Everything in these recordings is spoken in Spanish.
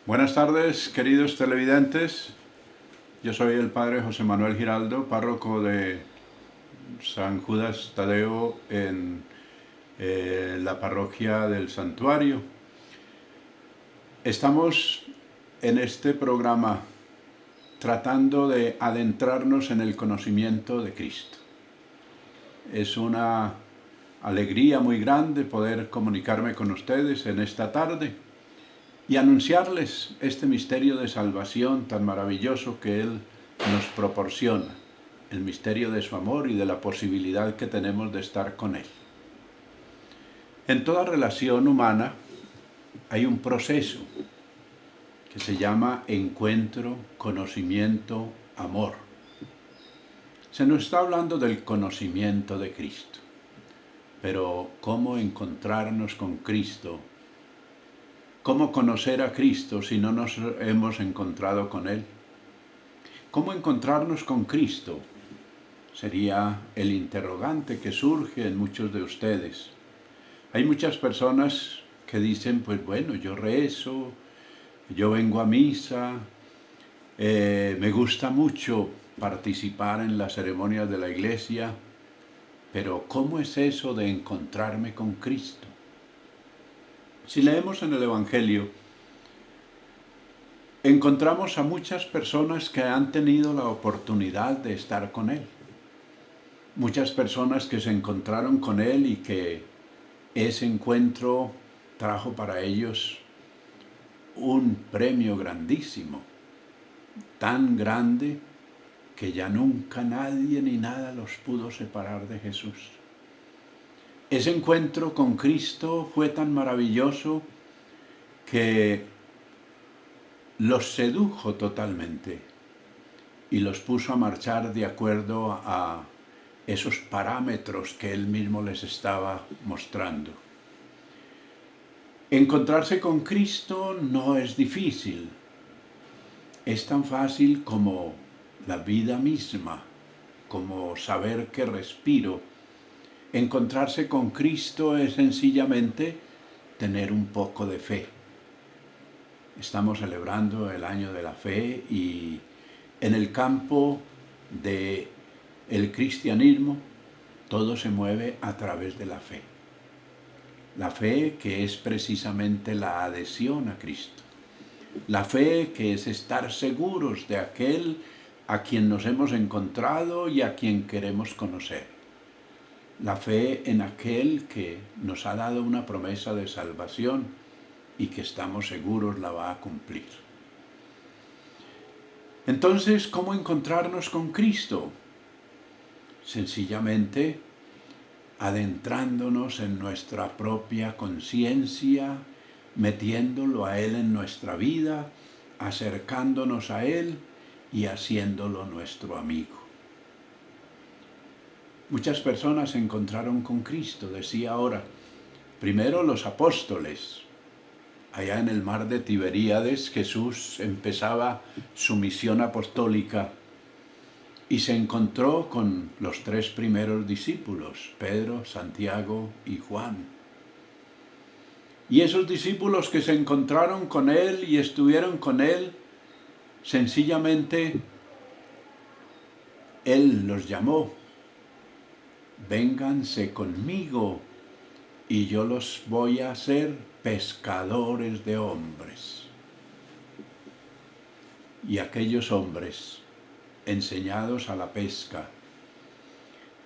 Buenas tardes, queridos televidentes. Yo soy el padre José Manuel Giraldo, párroco de San Judas Tadeo en la parroquia del Santuario. Estamos en este programa tratando de adentrarnos en el conocimiento de Cristo. Es una alegría muy grande poder comunicarme con ustedes en esta tarde y anunciarles este misterio de salvación tan maravilloso que Él nos proporciona, el misterio de su amor y de la posibilidad que tenemos de estar con Él. En toda relación humana hay un proceso que se llama encuentro, conocimiento, amor. Se nos está hablando del conocimiento de Cristo, pero ¿cómo encontrarnos con Cristo? ¿Cómo conocer a Cristo si no nos hemos encontrado con Él? ¿Cómo encontrarnos con Cristo? Sería el interrogante que surge en muchos de ustedes. Hay muchas personas que dicen, pues bueno, yo rezo, yo vengo a misa, me gusta mucho participar en las ceremonias de la iglesia, pero ¿cómo es eso de encontrarme con Cristo? Si leemos en el Evangelio, encontramos a muchas personas que han tenido la oportunidad de estar con Él. Muchas personas que se encontraron con Él y que ese encuentro trajo para ellos un premio grandísimo, tan grande que ya nunca nadie ni nada los pudo separar de Jesús. Ese encuentro con Cristo fue tan maravilloso que los sedujo totalmente y los puso a marchar de acuerdo a esos parámetros que Él mismo les estaba mostrando. Encontrarse con Cristo no es difícil, es tan fácil como la vida misma, como saber que respiro. Encontrarse con Cristo es sencillamente tener un poco de fe. Estamos celebrando el año de la fe y en el campo del cristianismo todo se mueve a través de la fe. La fe que es precisamente la adhesión a Cristo. La fe que es estar seguros de aquel a quien nos hemos encontrado y a quien queremos conocer. La fe en aquel que nos ha dado una promesa de salvación y que estamos seguros la va a cumplir. Entonces, ¿cómo encontrarnos con Cristo? Sencillamente adentrándonos en nuestra propia conciencia, metiéndolo a Él en nuestra vida, acercándonos a Él y haciéndolo nuestro amigo. Muchas personas se encontraron con Cristo, decía ahora, primero los apóstoles. Allá en el mar de Tiberíades Jesús empezaba su misión apostólica y se encontró con los tres primeros discípulos, Pedro, Santiago y Juan. Y esos discípulos que se encontraron con Él y estuvieron con Él, sencillamente Él los llamó, vénganse conmigo y yo los voy a hacer pescadores de hombres. Y aquellos hombres, enseñados a la pesca,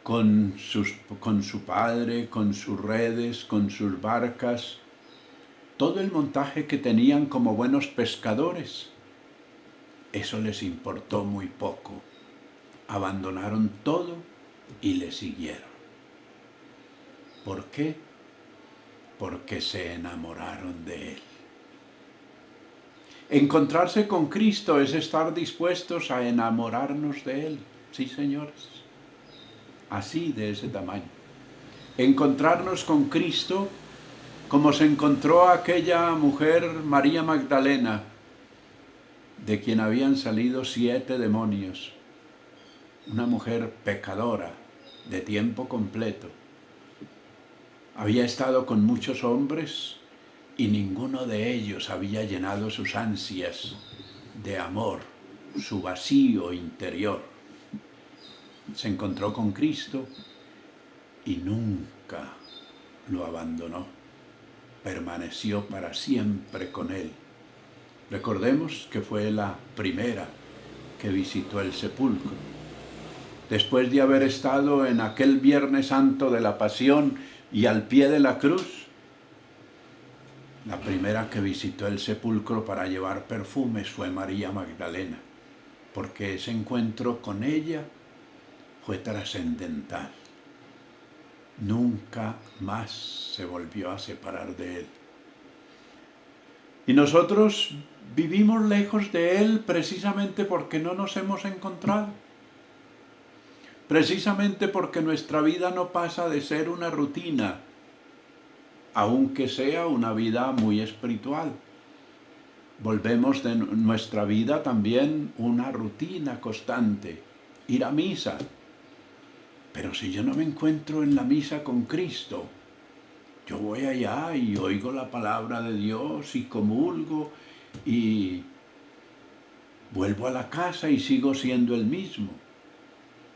con su padre, con sus redes, con sus barcas, todo el montaje que tenían como buenos pescadores, eso les importó muy poco. Abandonaron todo y le siguieron. ¿Por qué? Porque se enamoraron de Él. Encontrarse con Cristo es estar dispuestos a enamorarnos de Él. Sí, señores. Así, de ese tamaño. Encontrarnos con Cristo como se encontró aquella mujer María Magdalena, de quien habían salido 7 demonios. Una mujer pecadora, de tiempo completo. Había estado con muchos hombres, y ninguno de ellos había llenado sus ansias de amor, su vacío interior. Se encontró con Cristo y nunca lo abandonó. Permaneció para siempre con Él. Recordemos que fue la primera que visitó el sepulcro. Después de haber estado en aquel Viernes Santo de la Pasión y al pie de la cruz, la primera que visitó el sepulcro para llevar perfumes fue María Magdalena, porque ese encuentro con ella fue trascendental. Nunca más se volvió a separar de Él. Y nosotros vivimos lejos de Él precisamente porque no nos hemos encontrado. Precisamente porque nuestra vida no pasa de ser una rutina, aunque sea una vida muy espiritual. Volvemos de nuestra vida también una rutina constante, ir a misa. Pero si yo no me encuentro en la misa con Cristo, yo voy allá y oigo la palabra de Dios y comulgo y vuelvo a la casa y sigo siendo el mismo.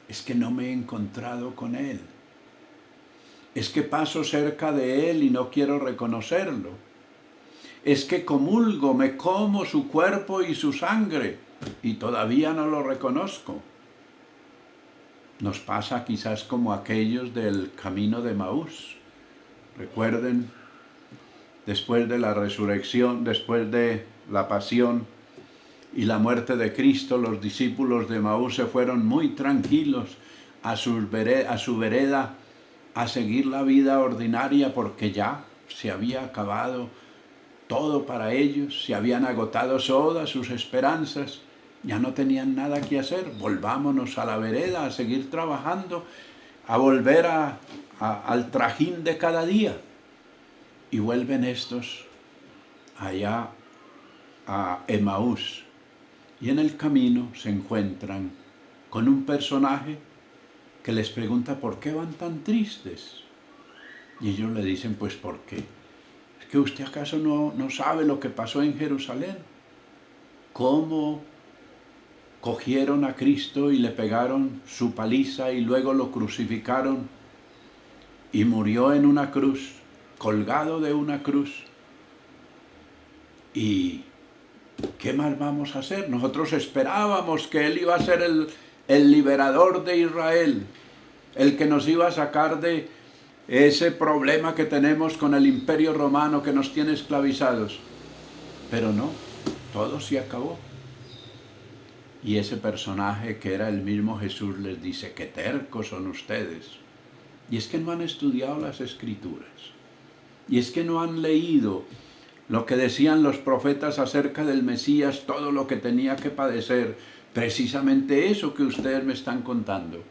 Es que no me he encontrado con Él. Es que paso cerca de Él y no quiero reconocerlo. Es que comulgo, me como su cuerpo y su sangre y todavía no lo reconozco. Nos pasa quizás como aquellos del camino de Emaús. Recuerden, después de la resurrección, después de la pasión y la muerte de Cristo, los discípulos de Emaús se fueron muy tranquilos a su vereda a seguir la vida ordinaria porque ya se había acabado todo para ellos, se habían agotado todas sus esperanzas, ya no tenían nada que hacer. Volvámonos a la vereda a seguir trabajando, a volver al trajín de cada día. Y vuelven estos allá a Emaús. Y en el camino se encuentran con un personaje que les pregunta por qué van tan tristes. Y ellos le dicen, pues ¿por qué? ¿Es que usted acaso no sabe lo que pasó en Jerusalén? ¿Cómo cogieron a Cristo y le pegaron su paliza y luego lo crucificaron y murió en una cruz, colgado de una cruz? ¿Y qué más vamos a hacer? Nosotros esperábamos que Él iba a ser el liberador de Israel, el que nos iba a sacar de ese problema que tenemos con el Imperio Romano que nos tiene esclavizados. Pero no, todo se acabó. Y ese personaje que era el mismo Jesús les dice, qué tercos son ustedes. Y es que no han estudiado las Escrituras. Y es que no han leído lo que decían los profetas acerca del Mesías, todo lo que tenía que padecer, precisamente eso que ustedes me están contando.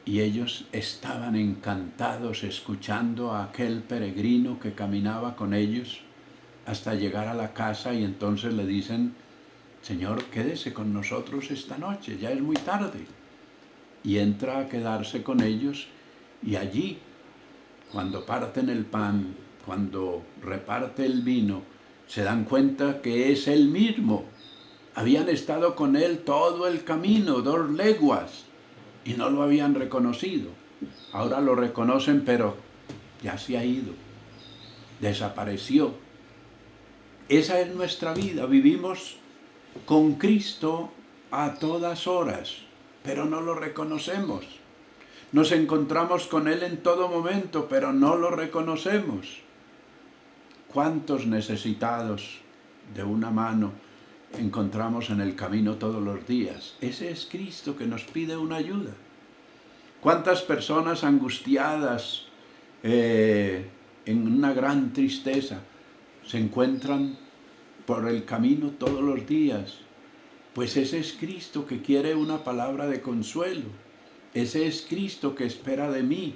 Y ellos estaban encantados escuchando a aquel peregrino que caminaba con ellos hasta llegar a la casa y entonces le dicen, Señor, quédese con nosotros esta noche, ya es muy tarde. Y entra a quedarse con ellos y allí, cuando parten el pan, cuando reparte el vino, se dan cuenta que es Él mismo. Habían estado con Él todo el camino, 2 leguas, y no lo habían reconocido. Ahora lo reconocen, pero ya se ha ido, desapareció. Esa es nuestra vida, vivimos con Cristo a todas horas, pero no lo reconocemos. Nos encontramos con Él en todo momento, pero no lo reconocemos. ¿Cuántos necesitados de una mano encontramos en el camino todos los días? Ese es Cristo que nos pide una ayuda. ¿Cuántas personas angustiadas en una gran tristeza se encuentran por el camino todos los días? Pues ese es Cristo que quiere una palabra de consuelo. Ese es Cristo que espera de mí,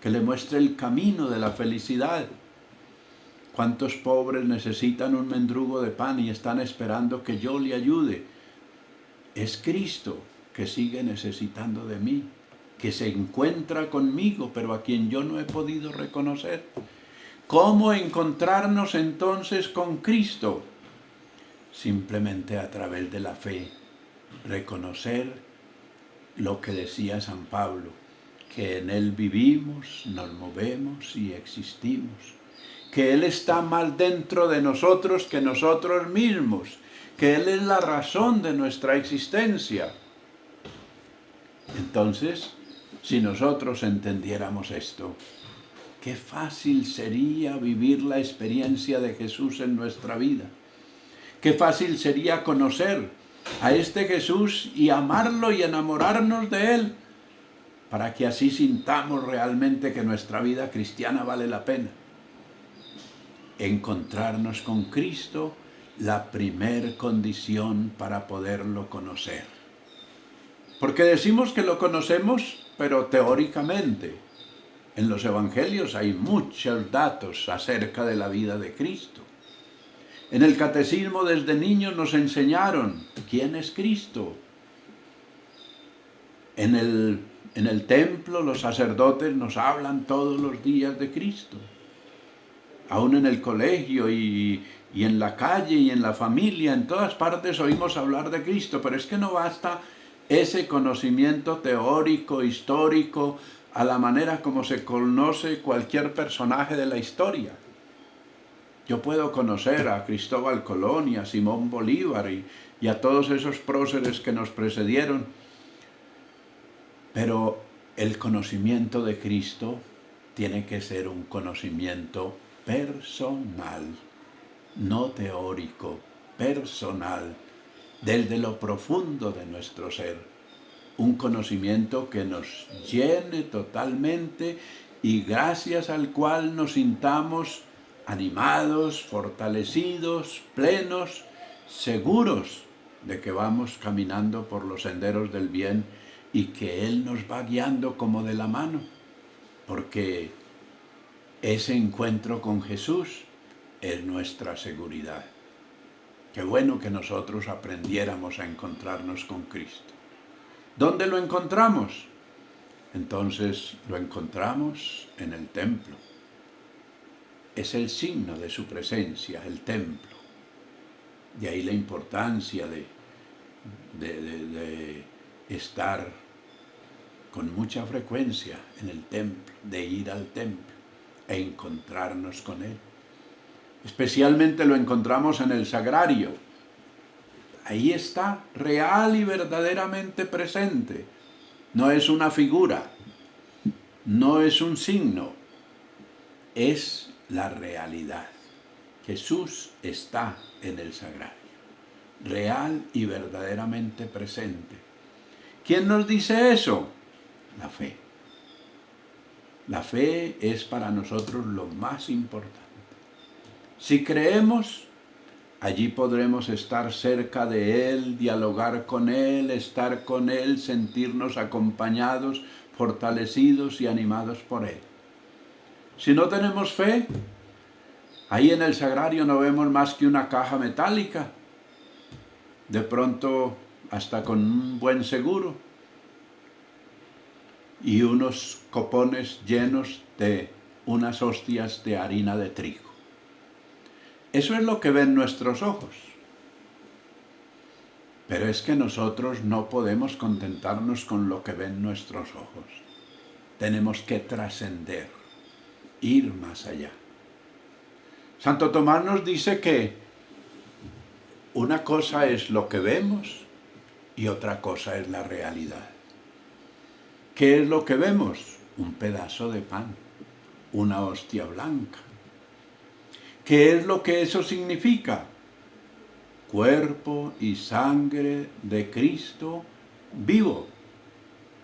que le muestre el camino de la felicidad. ¿Cuántos pobres necesitan un mendrugo de pan y están esperando que yo le ayude? Es Cristo que sigue necesitando de mí, que se encuentra conmigo, pero a quien yo no he podido reconocer. ¿Cómo encontrarnos entonces con Cristo? Simplemente a través de la fe, reconocer lo que decía San Pablo, que en Él vivimos, nos movemos y existimos, que Él está más dentro de nosotros que nosotros mismos, que Él es la razón de nuestra existencia. Entonces, si nosotros entendiéramos esto, qué fácil sería vivir la experiencia de Jesús en nuestra vida. Qué fácil sería conocer a este Jesús y amarlo y enamorarnos de Él, para que así sintamos realmente que nuestra vida cristiana vale la pena. Encontrarnos con Cristo, la primer condición para poderlo conocer. Porque decimos que lo conocemos, pero teóricamente. En los evangelios hay muchos datos acerca de la vida de Cristo. En el catecismo desde niños nos enseñaron quién es Cristo. En el templo los sacerdotes nos hablan todos los días de Cristo. Aún en el colegio y en la calle y en la familia, en todas partes oímos hablar de Cristo, pero es que no basta ese conocimiento teórico, histórico, a la manera como se conoce cualquier personaje de la historia. Yo puedo conocer a Cristóbal Colón y a Simón Bolívar y a todos esos próceres que nos precedieron, pero el conocimiento de Cristo tiene que ser un conocimiento personal, no teórico, personal, desde lo profundo de nuestro ser. Un conocimiento que nos llene totalmente y gracias al cual nos sintamos animados, fortalecidos, plenos, seguros de que vamos caminando por los senderos del bien y que Él nos va guiando como de la mano, porque ese encuentro con Jesús es nuestra seguridad. Qué bueno que nosotros aprendiéramos a encontrarnos con Cristo. ¿Dónde lo encontramos? Entonces lo encontramos en el templo. Es el signo de su presencia, el templo. De ahí la importancia de estar con mucha frecuencia en el templo, de ir al templo e encontrarnos con Él. Especialmente lo encontramos en el sagrario. Ahí está, real y verdaderamente presente. No es una figura, no es un signo, es la realidad. Jesús está en el sagrario, real y verdaderamente presente. ¿Quién nos dice eso? La fe. La fe es para nosotros lo más importante. Si creemos, allí podremos estar cerca de Él, dialogar con Él, estar con Él, sentirnos acompañados, fortalecidos y animados por Él. Si no tenemos fe, ahí en el sagrario no vemos más que una caja metálica, de pronto hasta con un buen seguro, y unos copones llenos de unas hostias de harina de trigo. Eso es lo que ven nuestros ojos. Pero es que nosotros no podemos contentarnos con lo que ven nuestros ojos. Tenemos que trascender, ir más allá. Santo Tomás nos dice que una cosa es lo que vemos y otra cosa es la realidad. ¿Qué es lo que vemos? Un pedazo de pan, una hostia blanca. ¿Qué es lo que eso significa? Cuerpo y sangre de Cristo vivo,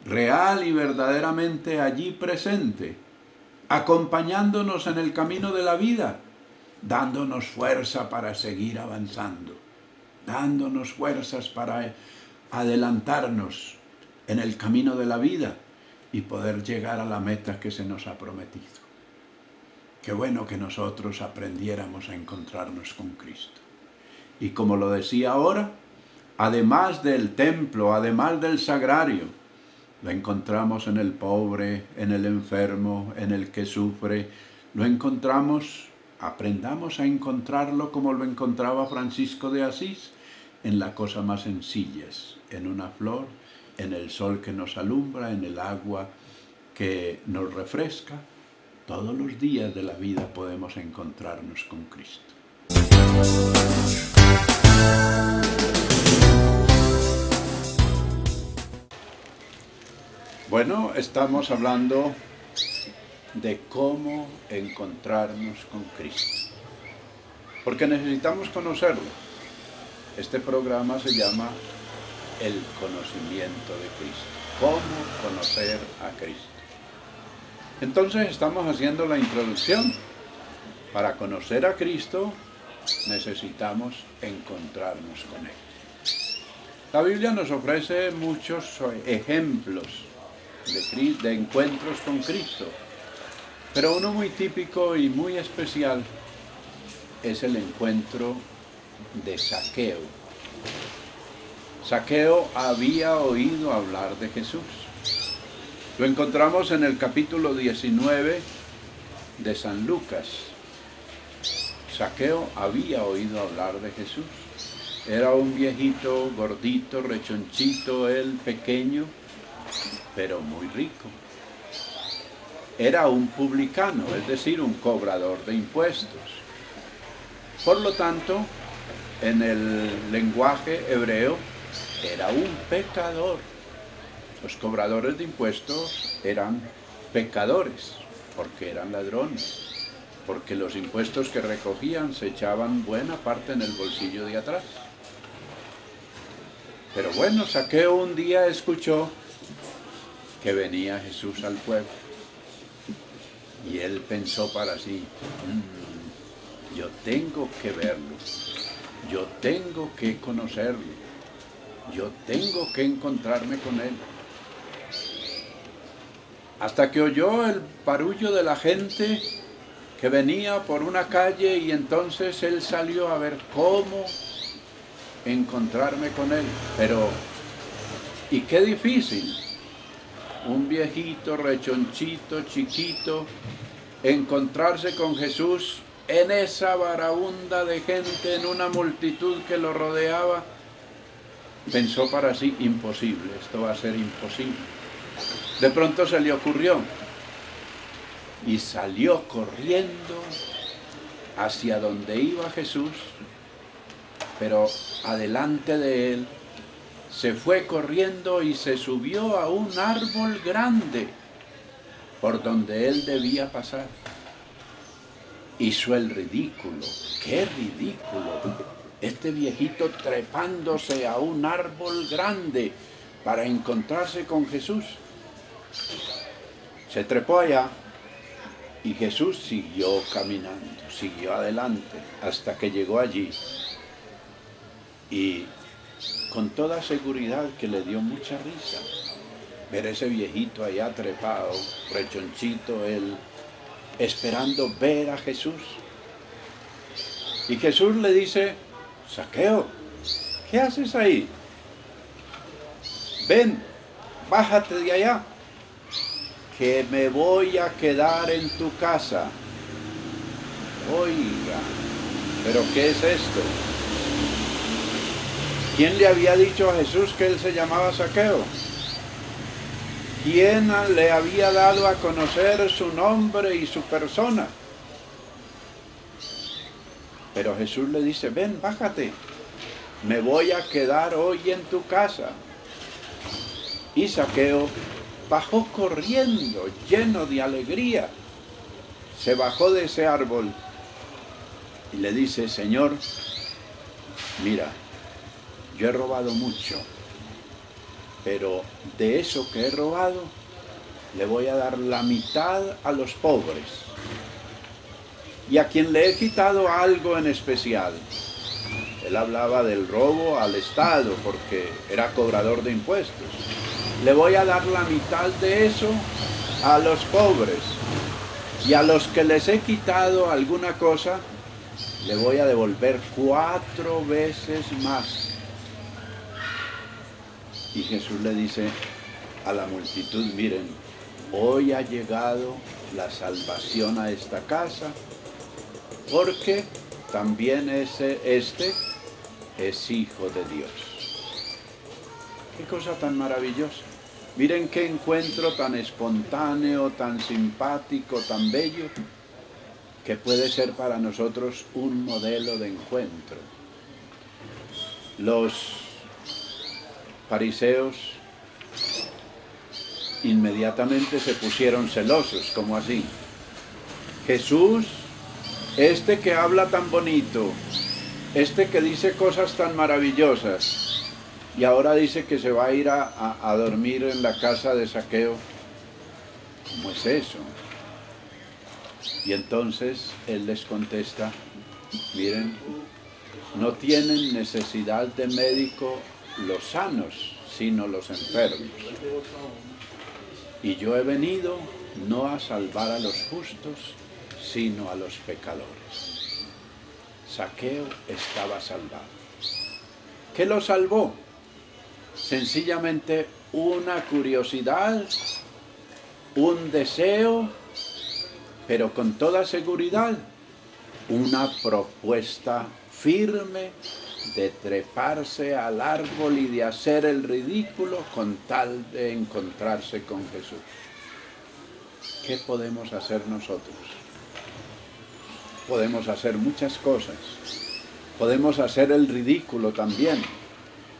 real y verdaderamente allí presente, acompañándonos en el camino de la vida, dándonos fuerza para seguir avanzando, dándonos fuerzas para adelantarnos en el camino de la vida y poder llegar a la meta que se nos ha prometido. Qué bueno que nosotros aprendiéramos a encontrarnos con Cristo. Y como lo decía ahora, además del templo, además del sagrario, lo encontramos en el pobre, en el enfermo, en el que sufre, Lo encontramos, aprendamos a encontrarlo como lo encontraba Francisco de Asís, en la cosa más sencillas, en una flor, en el sol que nos alumbra, en el agua que nos refresca. Todos los días de la vida podemos encontrarnos con Cristo. Bueno, estamos hablando de cómo encontrarnos con Cristo, porque necesitamos conocerlo. Este programa se llama El conocimiento de Cristo. ¿Cómo conocer a Cristo? Entonces estamos haciendo la introducción. Para conocer a Cristo necesitamos encontrarnos con Él. La Biblia nos ofrece muchos ejemplos de encuentros con Cristo, pero uno muy típico y muy especial es el encuentro de Zaqueo. Zaqueo había oído hablar de Jesús. Lo encontramos en el capítulo 19 de San Lucas. Zaqueo había oído hablar de Jesús. Era un viejito, gordito, rechonchito, él pequeño, pero muy rico. Era un publicano, es decir, un cobrador de impuestos. Por lo tanto, en el lenguaje hebreo, era un pecador. Los cobradores de impuestos eran pecadores, porque eran ladrones, porque los impuestos que recogían se echaban buena parte en el bolsillo de atrás. Pero bueno, Zaqueo un día escuchó que venía Jesús al pueblo, y él pensó para sí, yo tengo que verlo, yo tengo que conocerlo, yo tengo que encontrarme con él. Hasta que oyó el barullo de la gente que venía por una calle, y entonces él salió a ver cómo encontrarme con él. Pero, y qué difícil, un viejito, rechonchito, chiquito, encontrarse con Jesús en esa varaunda de gente, en una multitud que lo rodeaba. Pensó para sí, imposible, esto va a ser imposible. De pronto se le ocurrió y salió corriendo hacia donde iba Jesús, pero adelante de él se fue corriendo y se subió a un árbol grande por donde él debía pasar. Hizo el ridículo. ¡Qué ridículo! Este viejito trepándose a un árbol grande para encontrarse con Jesús. Se trepó allá y Jesús siguió caminando, siguió adelante hasta que llegó allí. Y con toda seguridad que le dio mucha risa ver ese viejito allá trepado, rechonchito, él esperando ver a Jesús. Y Jesús le dice, Zaqueo, ¿qué haces ahí? Ven, bájate de allá, que me voy a quedar en tu casa. Oiga, ¿pero qué es esto? ¿Quién le había dicho a Jesús que él se llamaba Zaqueo? ¿Quién le había dado a conocer su nombre y su persona? Pero Jesús le dice, ven, bájate, me voy a quedar hoy en tu casa. Y Zaqueo bajó corriendo, lleno de alegría. Se bajó de ese árbol y le dice, Señor, mira, yo he robado mucho, pero de eso que he robado, le voy a dar la mitad a los pobres. Y a quien le he quitado algo en especial, él hablaba del robo al Estado, porque era cobrador de impuestos, le voy a dar la mitad de eso a los pobres. Y a los que les he quitado alguna cosa, le voy a devolver 4 veces más. Y Jesús le dice a la multitud, miren, hoy ha llegado la salvación a esta casa, porque también este es hijo de Dios. Qué cosa tan maravillosa. Miren qué encuentro tan espontáneo, tan simpático, tan bello, que puede ser para nosotros un modelo de encuentro. Los fariseos inmediatamente se pusieron celosos, como así. Jesús, este que habla tan bonito, este que dice cosas tan maravillosas, y ahora dice que se va a ir a dormir en la casa de Zaqueo. ¿Cómo es eso? Y entonces él les contesta, miren, no tienen necesidad de médico los sanos, sino los enfermos. Y yo he venido no a salvar a los justos, sino a los pecadores. Zaqueo estaba salvado. ¿Qué lo salvó? Sencillamente una curiosidad, un deseo, pero con toda seguridad, una propuesta firme de treparse al árbol y de hacer el ridículo con tal de encontrarse con Jesús. ¿Qué podemos hacer nosotros? Podemos hacer muchas cosas. Podemos hacer el ridículo también.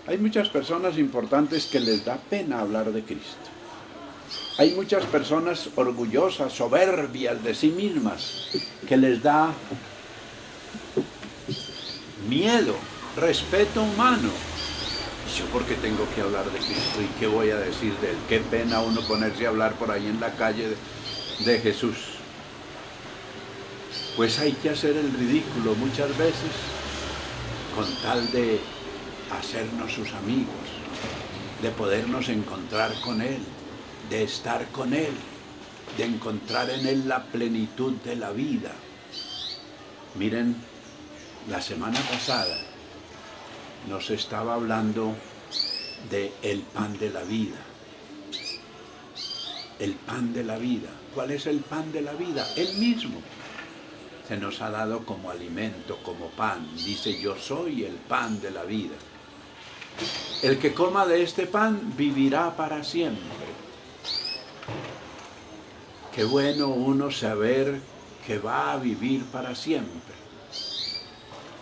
Hay muchas personas importantes que les da pena hablar de Cristo. Hay muchas personas orgullosas, soberbias de sí mismas, que les da miedo, respeto humano. ¿Yo por qué tengo que hablar de Cristo? ¿Y qué voy a decir de Él? Qué pena uno ponerse a hablar por ahí en la calle de Jesús. Pues hay que hacer el ridículo muchas veces con tal de hacernos sus amigos, de podernos encontrar con Él, de estar con Él, de encontrar en Él la plenitud de la vida. Miren, la semana pasada nos estaba hablando de el pan de la vida. El pan de la vida. ¿Cuál es el pan de la vida? Él mismo. Se nos ha dado como alimento, como pan. Dice, yo soy el pan de la vida. El que coma de este pan vivirá para siempre. Qué bueno uno saber que va a vivir para siempre.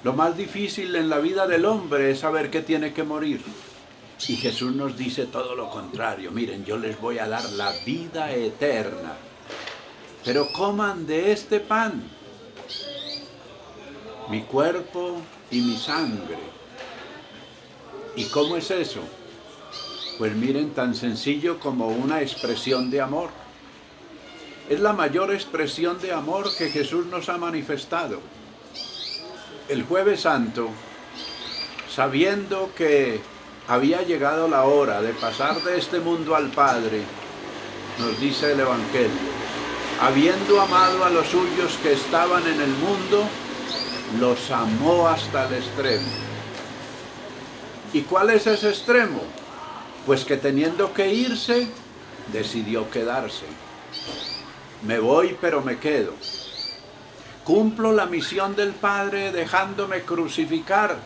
Lo más difícil en la vida del hombre es saber que tiene que morir. Y Jesús nos dice todo lo contrario. Miren, yo les voy a dar la vida eterna. Pero coman de este pan, mi cuerpo y mi sangre. ¿Y cómo es eso? Pues miren, tan sencillo como una expresión de amor. Es la mayor expresión de amor que Jesús nos ha manifestado. El Jueves Santo, sabiendo que había llegado la hora de pasar de este mundo al Padre, nos dice el Evangelio, habiendo amado a los suyos que estaban en el mundo, los amó hasta el extremo. ¿Y cuál es ese extremo? Pues que teniendo que irse, decidió quedarse. Me voy, pero me quedo. Cumplo la misión del Padre dejándome crucificar,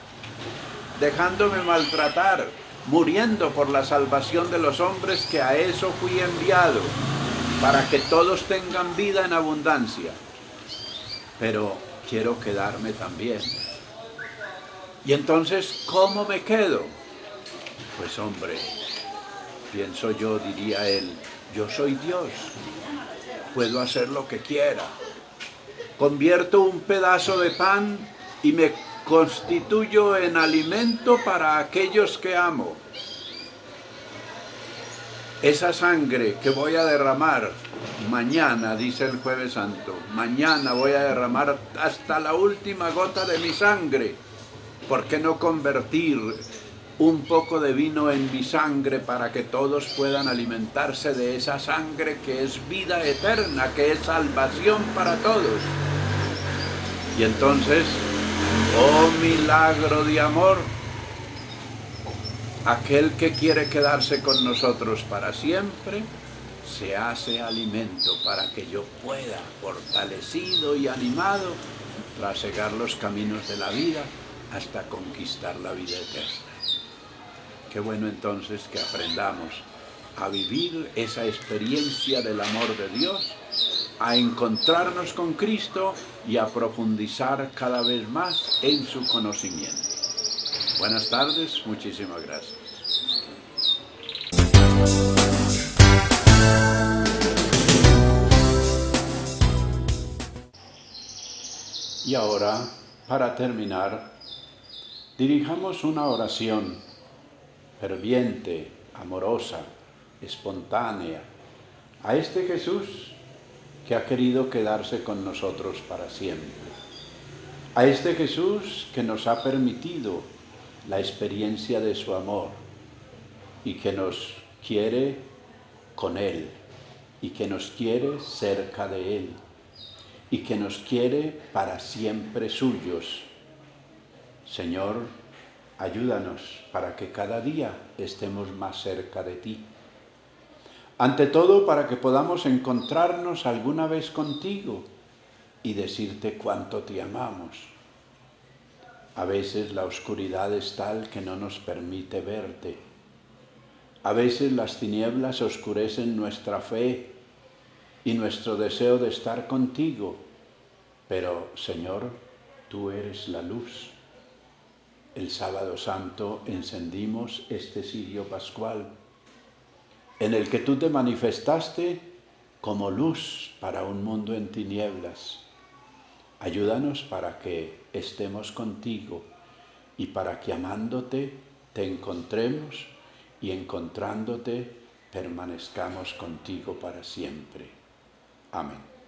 dejándome maltratar, muriendo por la salvación de los hombres, que a eso fui enviado, para que todos tengan vida en abundancia. Pero quiero quedarme también. Y entonces, ¿cómo me quedo? Pues hombre, pienso yo, diría él, yo soy Dios, puedo hacer lo que quiera. Convierto un pedazo de pan y me constituyo en alimento para aquellos que amo. Esa sangre que voy a derramar mañana, dice el Jueves Santo, mañana voy a derramar hasta la última gota de mi sangre. ¿Por qué no convertir un poco de vino en mi sangre para que todos puedan alimentarse de esa sangre que es vida eterna, que es salvación para todos? Y entonces, oh milagro de amor, aquel que quiere quedarse con nosotros para siempre, se hace alimento para que yo pueda, fortalecido y animado, trasegar los caminos de la vida hasta conquistar la vida eterna. Qué bueno entonces que aprendamos a vivir esa experiencia del amor de Dios, a encontrarnos con Cristo y a profundizar cada vez más en su conocimiento. Buenas tardes, muchísimas gracias. Y ahora, para terminar, dirijamos una oración ferviente, amorosa, espontánea, a este Jesús que ha querido quedarse con nosotros para siempre. A este Jesús que nos ha permitido la experiencia de su amor y que nos quiere con Él y que nos quiere cerca de Él y que nos quiere para siempre suyos. Señor, ayúdanos para que cada día estemos más cerca de ti. Ante todo, para que podamos encontrarnos alguna vez contigo y decirte cuánto te amamos. A veces la oscuridad es tal que no nos permite verte. A veces las tinieblas oscurecen nuestra fe y nuestro deseo de estar contigo. Pero, Señor, tú eres la luz. El sábado santo encendimos este cirio pascual, en el que tú te manifestaste como luz para un mundo en tinieblas. Ayúdanos para que estemos contigo y para que amándote te encontremos y encontrándote permanezcamos contigo para siempre. Amén.